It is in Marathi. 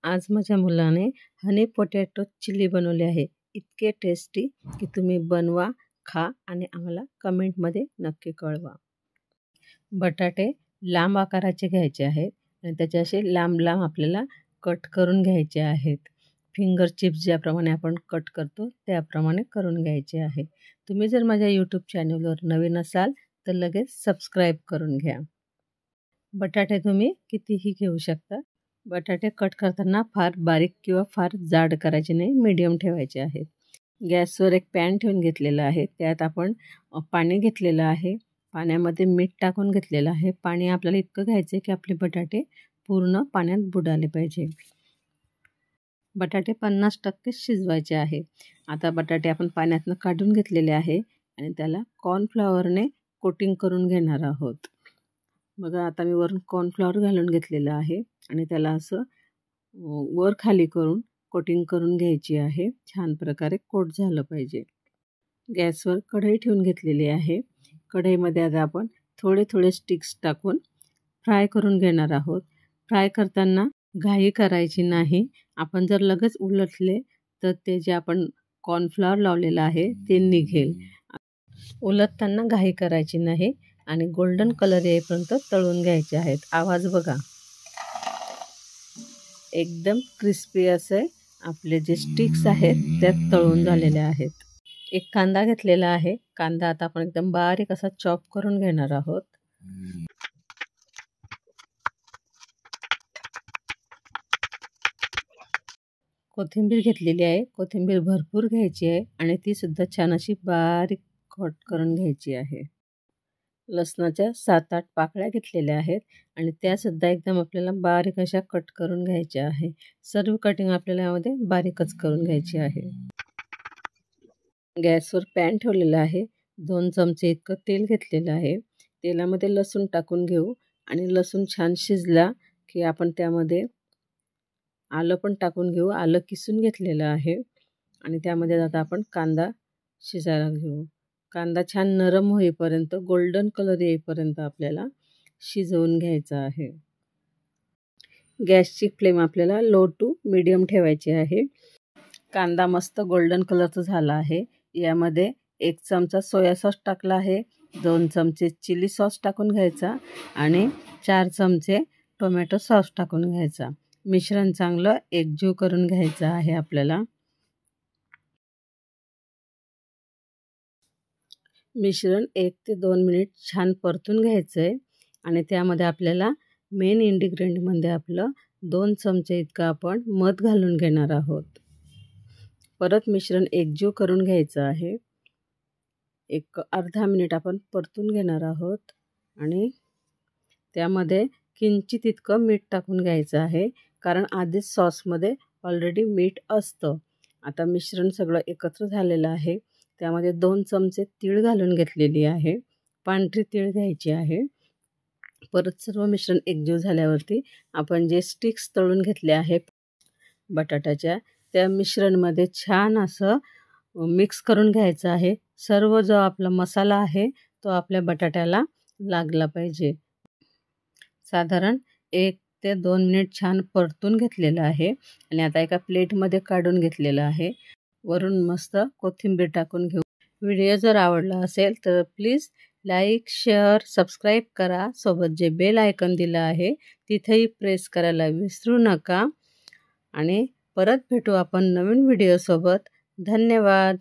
आज माझ्या मुलाने हनी पोटॅटो चिली बनवली आहे. इतके टेस्टी की तुम्ही बनवा, खा आणि आम्हाला कमेंटमध्ये नक्की कळवा. बटाटे लांब आकाराचे घ्यायचे आहेत आणि त्याचे असे लांब लांब आपल्याला कट करून घ्यायचे आहेत. फिंगर चिप्स ज्याप्रमाणे आपण कट करतो त्याप्रमाणे करून घ्यायचे आहे. तुम्ही जर माझ्या यूट्यूब चॅनलवर नवीन असाल तर लगेच सबस्क्राईब करून घ्या. बटाटे तुम्ही कितीही घेऊ शकता. बटाटे कट करताना फार बारीक किंवा फार जाड करायचे नाही, मीडियम ठेवायचे आहेत. गॅसवर एक पॅन ठेवून घेतलेला आहे. त्यात आपण पाणी घेतलेलं आहे. पाण्यामध्ये मीठ टाकून घेतलेलं आहे. पाणी आपल्याला इतकं घ्यायचं आहे की आपले बटाटे पूर्ण पाण्यात बुडाले पाहिजे. बटाटे 50% शिजवायचे आहे. आता बटाटे आपण पाण्यातनं काढून घेतलेले आहे आणि त्याला कॉर्नफ्लॉवरने कोटिंग करून घेणार आहोत. बघा आता मी वरून कॉर्नफ्लॉवर घालून घेतलेलं आहे आणि त्याला असं वर खाली करून कोटिंग करून घ्यायची आहे. छान प्रकारे कोट झालं पाहिजे. गॅसवर कढई ठेवून घेतलेली आहे. कढईमध्ये आता आपण थोडे थोडे स्टिक्स टाकून फ्राय करून घेणार आहोत. फ्राय करताना घाई करायची नाही. आपण जर लगेच उलटले तर ते जे आपण कॉर्नफ्लॉवर लावलेलं आहे ते निघेल. उलटताना घाई करायची नाही आणि गोल्डन कलर येईपर्यंत तळून घ्यायचे आहेत. आवाज बघा, एकदम क्रिस्पी असे आपले जे स्टिक्स आहेत त्यात तळून झालेले आहेत. एक कांदा घेतलेला आहे. कांदा आता आपण एकदम बारीक असा चॉप करून घेणार आहोत. कोथिंबीर घेतलेली आहे. कोथिंबीर भरपूर घ्यायची आहे आणि ती सुद्धा छान अशी बारीक कट करून घ्यायची आहे. लसणाच्या 7-8 पाकळ्या घेतलेल्या आहेत आणि त्यासुद्धा एकदम आपल्याला बारीक अशा कट करून घ्यायच्या आहे. सर्व कटिंग आपल्याला यामध्ये बारीकच करून घ्यायची आहे. गॅसवर पॅन ठेवलेला आहे. 2 चमचे इतकं तेल घेतलेलं आहे. तेलामध्ये लसूण टाकून घेऊ आणि लसूण छान शिजला की आपण त्यामध्ये आलं पण टाकून घेऊ. आलं किसून घेतलेलं आहे आणि त्यामध्ये आता आपण कांदा शिजायला घेऊ. कांदा छान नरम होईपर्यंत, गोल्डन कलर येईपर्यंत आपल्याला शिजवून घ्यायचा आहे. गॅसची फ्लेम आपल्याला लो टू मीडियम ठेवायची आहे. कांदा मस्त गोल्डन कलरचा झाला आहे. यामध्ये 1 चमचा सोया सॉस टाकला आहे. 2 चमचे चिली सॉस टाकून घ्यायचा आणि 4 चमचे टोमॅटो सॉस टाकून घ्यायचा. मिश्रण चांगलं एकजीव करून घ्यायचं आहे आपल्याला. मिश्रण 1 ते 2 मिनिट छान परतून घ्यायचं आहे आणि त्यामध्ये आपल्याला मेन इन्ग्रेडियंटमध्ये आपलं 2 चमचे इतकं आपण मध घालून घेणार आहोत. परत मिश्रण एकजीव करून घ्यायचं आहे. एक अर्धा मिनिट आपण परतून घेणार आहोत आणि त्यामध्ये किंचित इतकं मीठ टाकून घ्यायचं आहे, कारण आधीच सॉसमध्ये ऑलरेडी मीठ असतं. आता मिश्रण सगळं एकत्र झालेलं आहे. त्यामध्ये 2 चमचे तीळ घालून घेतलेली आहे. पांढरी तीळ घ्यायची आहे. परत सर्व मिश्रण एकजीव झाल्यावरती आपण जे स्टिक्स तळून घेतले आहे बटाट्याच्या, त्या मिश्रणमध्ये छान असं मिक्स करून घ्यायचं आहे. सर्व जो आपला मसाला आहे तो आपल्या बटाट्याला लागला पाहिजे. साधारण 1 ते 2 मिनिट छान परतून घेतलेलं आहे आणि आता एका प्लेटमध्ये काढून घेतलेलं आहे. वरून मस्त कोथिंबीर टाकून घेऊ. व्हिडिओ जर आवडला असेल तर प्लीज लाईक, शेअर, सबस्क्राईब करा. सोबत जे बेल आयकॉन दिलं आहे तिथेही प्रेस करायला विसरू नका आणि परत भेटू आपण नवीन व्हिडिओसोबत. धन्यवाद.